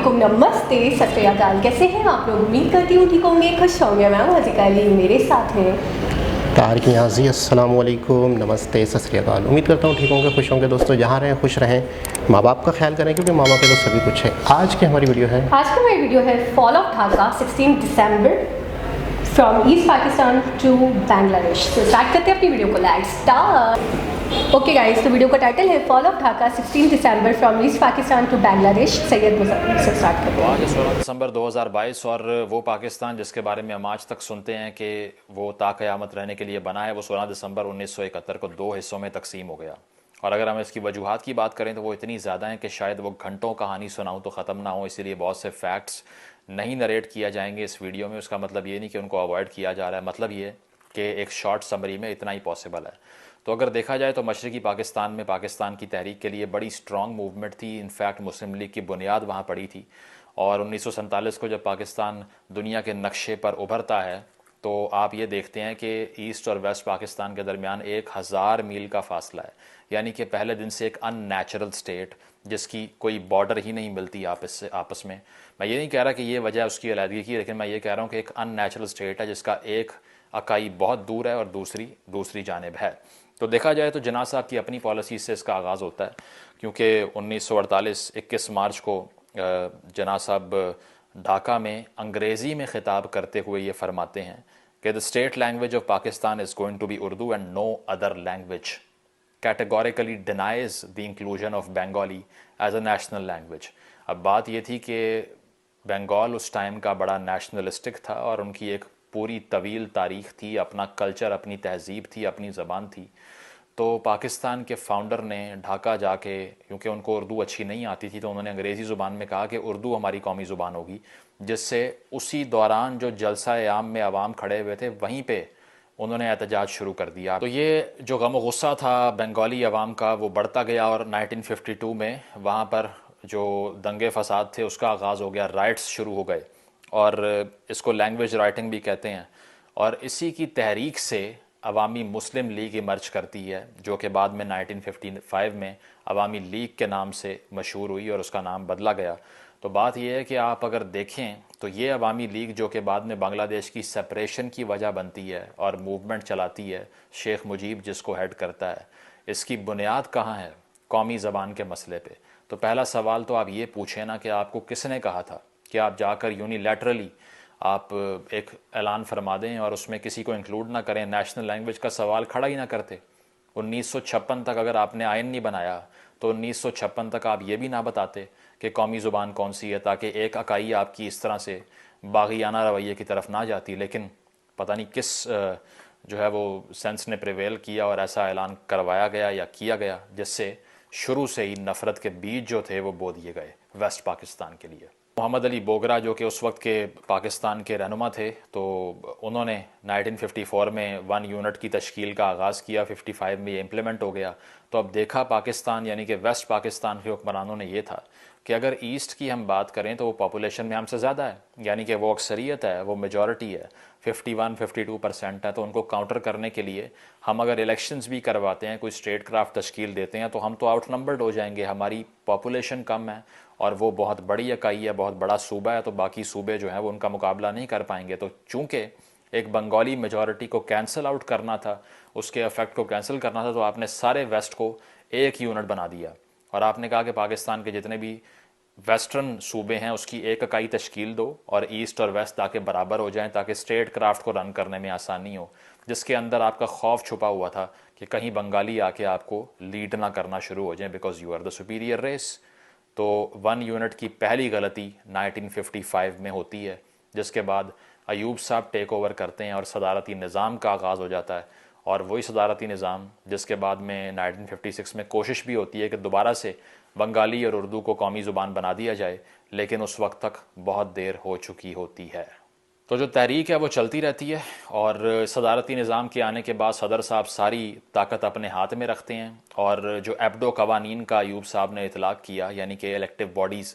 वालेकुम, नमस्ते, सत श्री अकाल। कैसे हैं आप लोग? उम्मीद करती हूँ ठीक होंगे, खुश होंगे। मैं हूँ हज़ीका अली, मेरे साथ हैं तारिक नियाज़ी। अस्सलाम वालेकुम, नमस्ते, सत श्री अकाल। उम्मीद करता हूँ ठीक होंगे, खुश होंगे। दोस्तों जहाँ रहें खुश रहें, माँ बाप का ख्याल करें क्योंकि माँ बाप है तो सभी कुछ है। आज की हमारी वीडियो है फॉल ऑफ ढाका 16 दिसंबर from east Pakistan to Bangladesh. तो स्टार्ट करते हैं अपनी वीडियो को। Let's start. ओके गाइस, तो वीडियो का टाइटल है फॉल ऑफ ढाका 16 दिसंबर from east Pakistan to Bangladesh. Syed Muzaffar से स्टार्ट करते हैं। आज 16 दिसंबर 2022 और वो पाकिस्तान जिसके बारे में हम आज तक सुनते हैं कि वो ताक़यामत रहने के लिए बना है, वो 16 दिसंबर 1971 को दो हिस्सों में तकसीम हो गया। और अगर हम इसकी वजूहात की बात करें तो वो इतनी ज़्यादा हैं कि शायद वो घंटों कहानी सुनाऊँ तो ख़त्म ना हो, इसीलिए बहुत से फैक्ट्स नहीं नरेट किया जाएंगे इस वीडियो में। उसका मतलब ये नहीं कि उनको अवॉइड किया जा रहा है, मतलब ये कि एक शॉर्ट समरी में इतना ही पॉसिबल है। तो अगर देखा जाए तो मशरक़ी पाकिस्तान में पाकिस्तान की तहरीक के लिए बड़ी स्ट्रॉन्ग मूवमेंट थी। इनफैक्ट मुस्लिम लीग की बुनियाद वहाँ पड़ी थी। और 1947 को जब पाकिस्तान दुनिया के नक्शे पर उभरता है तो आप ये देखते हैं कि ईस्ट और वेस्ट पाकिस्तान के दरमियान 1000 मील का फासला है। यानी कि पहले दिन से एक अननेचुरल स्टेट जिसकी कोई बॉर्डर ही नहीं मिलती आपस में। मैं ये नहीं कह रहा कि ये वजह उसकी अलहदगी की, लेकिन मैं ये कह रहा हूँ कि एक अननेचुरल स्टेट है जिसका एक इकाई बहुत दूर है और दूसरी जानिब है। तो देखा जाए तो जिन्ना साहब की अपनी पॉलिसी से इसका आगाज़ होता है, क्योंकि 1948 21 मार्च को जिन्ना साहब ढाका में अंग्रेज़ी में ख़िताब करते हुए ये फरमाते हैं कि the state language of Pakistan is going to be Urdu and no other language categorically denies the inclusion of Bengali as a national language. अब बात ये थी कि बंगाल उस टाइम का बड़ा नेशनलिस्टिक था और उनकी एक पूरी तवील तारीख़ थी, अपना कल्चर, अपनी तहज़ीब थी, अपनी ज़बान थी। तो पाकिस्तान के फाउंडर ने ढाका जाके, क्योंकि उनको उर्दू अच्छी नहीं आती थी, तो उन्होंने अंग्रेज़ी ज़ुबान में कहा कि उर्दू हमारी कौमी ज़ुबान होगी, जिससे उसी दौरान जो जलसा आम में आवाम खड़े हुए थे वहीं पे उन्होंने एहतजाज शुरू कर दिया। तो ये जो गम गुस्सा था बंगाली अवाम का वो बढ़ता गया और 1952 में वहाँ पर जो दंगे फसाद थे उसका आगाज़ हो गया, राइट्स शुरू हो गए और इसको लैंग्वेज राइटिंग भी कहते हैं। और इसी की तहरीक से अवामी मुस्लिम लीग इमर्ज करती है, जो कि बाद में 1955 में अवामी लीग के नाम से मशहूर हुई और उसका नाम बदला गया। तो बात यह है कि आप अगर देखें तो ये अवामी लीग जो कि बाद में बांग्लादेश की सेपरेशन की वजह बनती है और मूवमेंट चलाती है, शेख मुजीब जिसको हेड करता है, इसकी बुनियाद कहाँ है? कौमी ज़बान के मसले पे। तो पहला सवाल तो आप ये पूछें ना कि आपको किसने कहा था कि आप जाकर यूनिलैटरली आप एक ऐलान फरमा दें और उसमें किसी को इंक्लूड ना करें, नेशनल लैंग्वेज का सवाल खड़ा ही ना करते। 1956 तक अगर आपने आइन नहीं बनाया तो 1956 तक आप ये भी ना बताते कि कौमी ज़ुबान कौन सी है, ताकि एक इकाई आपकी इस तरह से बाग़ियाना रवैये की तरफ ना जाती। लेकिन पता नहीं किस जो है वो सेंस ने प्रिवेल किया और ऐसा ऐलान करवाया गया या किया गया जिससे शुरू से ही नफ़रत के बीज जो थे वो बो दिए गए वेस्ट पाकिस्तान के लिए। मोहम्मद अली बोगरा जो कि उस वक्त के पाकिस्तान के रहनुमा थे, तो उन्होंने 1954 में 1 यूनिट की तश्कील का आगाज़ किया, 55 में ये इम्प्लीमेंट हो गया। तो अब देखा पाकिस्तान यानी कि वेस्ट पाकिस्तान के हुक्मरानों ने ये था कि अगर ईस्ट की हम बात करें तो वो पॉपुलेशन में हमसे ज़्यादा है, यानी कि वो अक्सरियत है, वो मेजॉरिटी है, 51-52% है। तो उनको काउंटर करने के लिए हम अगर इलेक्शंस भी करवाते हैं, कोई स्टेट क्राफ्ट तश्कील देते हैं, तो हम तो आउट नंबर्ड हो जाएंगे। हमारी पॉपुलेशन कम है और वो बहुत बड़ी इकाई है, बहुत बड़ा सूबा है, तो बाकी सूबे जो हैं वो उनका मुकाबला नहीं कर पाएंगे। तो चूँकि एक बंगाली मेजॉरिटी को कैंसिल आउट करना था, उसके इफेक्ट को कैंसिल करना था, तो आपने सारे वेस्ट को एक यूनिट बना दिया और आपने कहा कि पाकिस्तान के जितने भी वेस्टर्न सूबे हैं उसकी एक इकाई तश्कील दो और ईस्ट और वेस्ट ताकि बराबर हो जाएं, ताकि स्टेट क्राफ्ट को रन करने में आसानी हो, जिसके अंदर आपका खौफ छुपा हुआ था कि कहीं बंगाली आके आपको लीड ना करना शुरू हो जाए because you are the superior race. तो 1 यूनिट की पहली गलती 1955 में होती है, जिसके बाद अयूब साहब टेक ओवर करते हैं और सदारती निज़ाम का आगाज़ हो जाता है। और वही सदारती निज़ाम जिसके बाद में 1956 में कोशिश भी होती है कि दोबारा से बंगाली और उर्दू को कौमी ज़ुबान बना दिया जाए, लेकिन उस वक्त तक बहुत देर हो चुकी होती है। तो जो तहरीक है वो चलती रहती है और सदारती निज़ाम के आने के बाद सदर साहब सारी ताकत अपने हाथ में रखते हैं और जो एब्डो कवानीन का अयूब साहब ने इतलाक़ किया, यानी कि इलेक्टिव बॉडीज़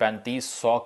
3500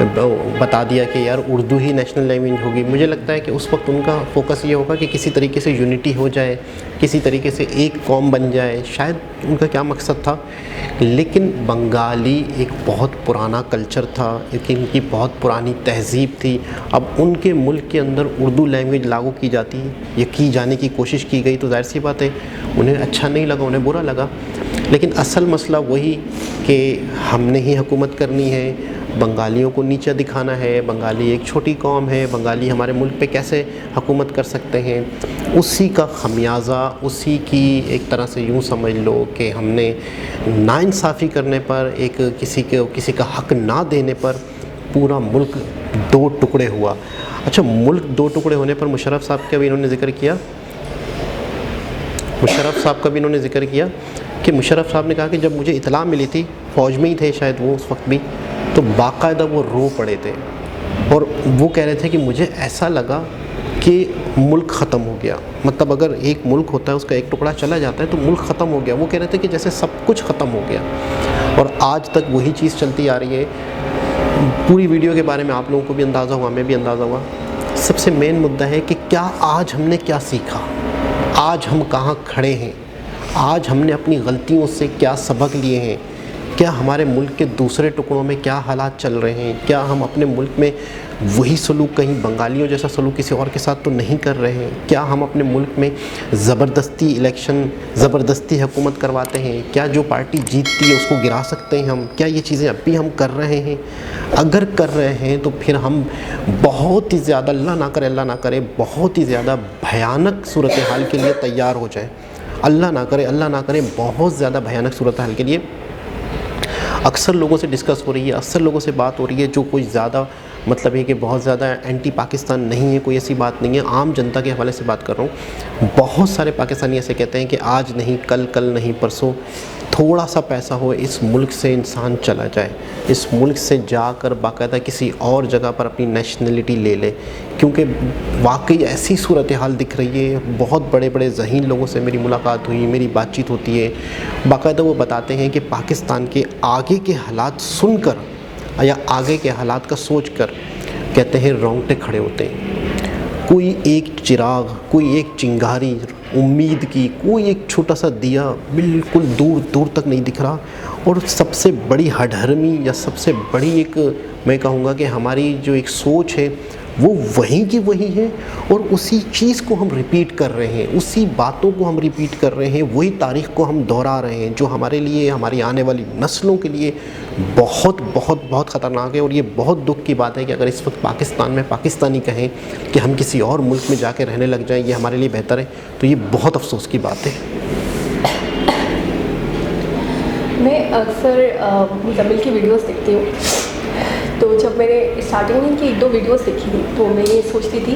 बता दिया कि यार उर्दू ही नेशनल लैंग्वेज होगी, मुझे लगता है कि उस वक्त उनका फोकस ये होगा कि किसी तरीके से यूनिटी हो जाए, किसी तरीके से एक कौम बन जाए, शायद उनका क्या मकसद था। लेकिन बंगाली एक बहुत पुराना कल्चर था, एक इनकी बहुत पुरानी तहज़ीब थी। अब उनके मुल्क के अंदर उर्दू लैंग्वेज लागू की जाती या की जाने की कोशिश की गई तो ज़ाहिर सी बात है उन्हें अच्छा नहीं लगा, उन्हें बुरा लगा। लेकिन असल मसला वही कि हमने ही हुकूमत करनी है, बंगालियों को नीचा दिखाना है, बंगाली एक छोटी कौम है, बंगाली हमारे मुल्क पे कैसे हुकूमत कर सकते हैं, उसी का खमियाज़ा, उसी की एक तरह से यूँ समझ लो कि हमने नाइंसाफ़ी करने पर, एक किसी का हक़ ना देने पर पूरा मुल्क दो टुकड़े हुआ। अच्छा, मुल्क दो टुकड़े होने पर मुशर्रफ साहब का भी इन्होंने ज़िक्र किया, कि मुशर्रफ साहब ने कहा कि जब मुझे इतला मिली थी, फ़ौज में ही थे शायद वो उस वक्त भी, तो बाकायदा वो रो पड़े थे और वो कह रहे थे कि मुझे ऐसा लगा कि मुल्क ख़त्म हो गया। मतलब अगर एक मुल्क होता है, उसका एक टुकड़ा चला जाता है तो मुल्क ख़त्म हो गया। वो कह रहे थे कि जैसे सब कुछ ख़त्म हो गया, और आज तक वही चीज़ चलती आ रही है। पूरी वीडियो के बारे में आप लोगों को भी अंदाज़ा हुआ, मैं भी अंदाज़ा हुआ। सबसे मेन मुद्दा है कि क्या आज हमने क्या सीखा, आज हम कहाँ खड़े हैं, आज हमने अपनी गलतियों से क्या सबक लिए हैं, क्या हमारे मुल्क के दूसरे टुकड़ों में क्या हालात चल रहे हैं, क्या हम अपने मुल्क में वही सलूक, कहीं बंगालियों जैसा सलूक किसी और के साथ तो नहीं कर रहे हैं, क्या हम अपने मुल्क में ज़बरदस्ती इलेक्शन, ज़बरदस्ती हुकूमत करवाते हैं, क्या जो पार्टी जीतती है उसको गिरा सकते हैं हम, क्या ये चीज़ें अब भी हम कर रहे हैं? अगर कर रहे हैं तो फिर हम बहुत ही ज़्यादा, अल्लाह ना करे, बहुत ही ज़्यादा भयानक सूरत हाल के लिए तैयार हो जाए। अल्लाह ना करे बहुत ज़्यादा भयानक सूरत हाल के लिए अक्सर लोगों से डिस्कस हो रही है, अक्सर लोगों से बात हो रही है, जो कोई ज़्यादा मतलब है कि बहुत ज़्यादा एंटी पाकिस्तान नहीं है, कोई ऐसी बात नहीं है, आम जनता के हवाले से बात कर रहा हूँ। बहुत सारे पाकिस्तानी ऐसे कहते हैं कि आज नहीं कल नहीं परसों थोड़ा सा पैसा हो, इस मुल्क से इंसान चला जाए, इस मुल्क से जाकर बाकायदा किसी और जगह पर अपनी नेशनलिटी ले ले, क्योंकि वाकई ऐसी सूरत हाल दिख रही है। बहुत बड़े बड़े ज़हीन लोगों से मेरी मुलाकात हुई, मेरी बातचीत होती है, बाकायदा वो बताते हैं कि पाकिस्तान के आगे के हालात सुनकर या आगे के हालात का सोच कर कहते हैं रोंगटे खड़े होते हैं। कोई एक चिराग, कोई एक चिंगारी उम्मीद की, कोई एक छोटा सा दिया बिल्कुल दूर दूर तक नहीं दिख रहा। और सबसे बड़ी हडहरमी या सबसे बड़ी एक मैं कहूँगा कि हमारी जो एक सोच है वो वहीं की वही है, और उसी चीज़ को हम रिपीट कर रहे हैं, उसी बातों को हम रिपीट कर रहे हैं, वही तारीख़ को हम दोहरा रहे हैं, जो हमारे लिए, हमारी आने वाली नस्लों के लिए बहुत बहुत बहुत ख़तरनाक है। और ये बहुत दुख की बात है कि अगर इस वक्त पाकिस्तान में पाकिस्तानी कहें कि हम किसी और मुल्क में जाके रहने लग जाएं, ये हमारे लिए बेहतर है, तो ये बहुत अफसोस की बात है। मैं अक्सर मुज़म्मिल की वीडियोस देखती हूँ, तो जब मैंने स्टार्टिंग में इनकी 1-2 वीडियोस देखी थी तो मैं ये सोचती थी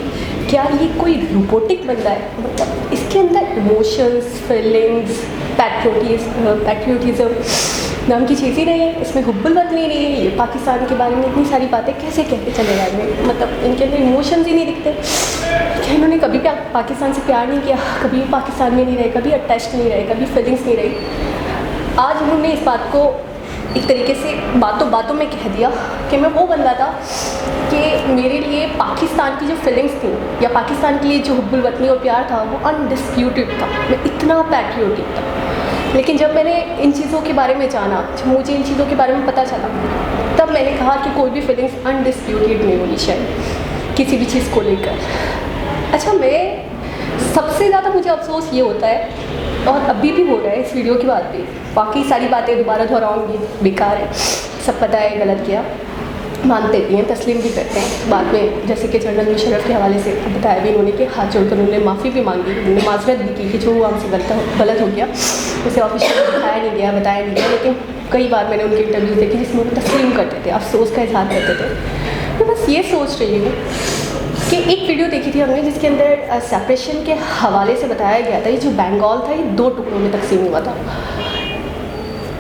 क्या ये कोई रोबोटिक बंदा है, मतलब इसके अंदर इमोशंस, फीलिंग्स, पैट्रियोटिज़म नाम की चीज़ ही नहीं है, इसमें हुब्बुल वतनी नहीं है, ये पाकिस्तान के बारे में इतनी सारी बातें कैसे कहते चले जाएंगे, मतलब इनके अंदर इमोशंस ही नहीं दिखते। क्या इन्होंने कभी पाकिस्तान से प्यार नहीं किया, कभी पाकिस्तान में नहीं रहे, कभी अटैच नहीं रहे, कभी फीलिंग्स नहीं रही। आज उन्होंने इस बात को एक तरीके से बातों में कह दिया कि मैं वो बंदा था कि मेरे लिए पाकिस्तान की जो फीलिंग्स थी या पाकिस्तान के लिए जो हुब्बुल वतनी और प्यार था वो अनडिस्प्यूटेड था, मैं इतना पैट्रियोटिक था। लेकिन जब मैंने इन चीज़ों के बारे में जाना, जब मुझे इन चीज़ों के बारे में पता चला, तब मैंने कहा कि कोई भी फीलिंग्स अनडिस्प्यूटेड नहीं होनी चाहिए किसी भी चीज़ को लेकर। अच्छा, मैं सबसे ज़्यादा मुझे अफसोस ये होता है, और अभी भी हो रहा है इस वीडियो के बाद भी, बाकी सारी बातें दोबारा दोहराऊंगी, बेकार है, सब पता है गलत किया, मानते भी हैं, तस्लीम भी करते हैं। बाद में जैसे कि जनरल मुशर्रफ के हवाले से बताया भी उन्होंने कि हाथ जोड़कर उन्होंने माफ़ी भी मांगी, उन्होंने माजरत भी की कि जो हमसे गलत हो गया, उसे ऑफिशियल दिखाया नहीं गया, बताया नहीं गया। लेकिन कई बार मैंने उनके इंटरव्यूज़ देखे जिसमें वो तस्लीम करते थे, अफसोस का इजहार करते थे। मैं बस ये सोच रही हूँ कि एक वीडियो देखी थी हमने जिसके अंदर सेपरेशन के हवाले से बताया गया था, ये जो बंगाल था ये 2 टुकड़ों में तकसीम हुआ था।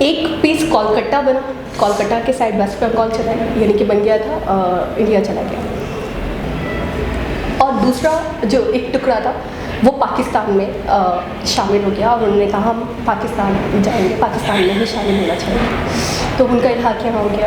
एक पीस कोलकाता बना, कोलकाता के साइड वेस्ट बंगाल चला गया, यानी कि बन गया था इंडिया चला गया, और दूसरा जो एक टुकड़ा था वो पाकिस्तान में शामिल हो गया, और उन्होंने कहा हम पाकिस्तान जाएंगे, पाकिस्तान में ही शामिल होना चाहिए, तो उनका इल्हाक यहाँ हो गया।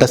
10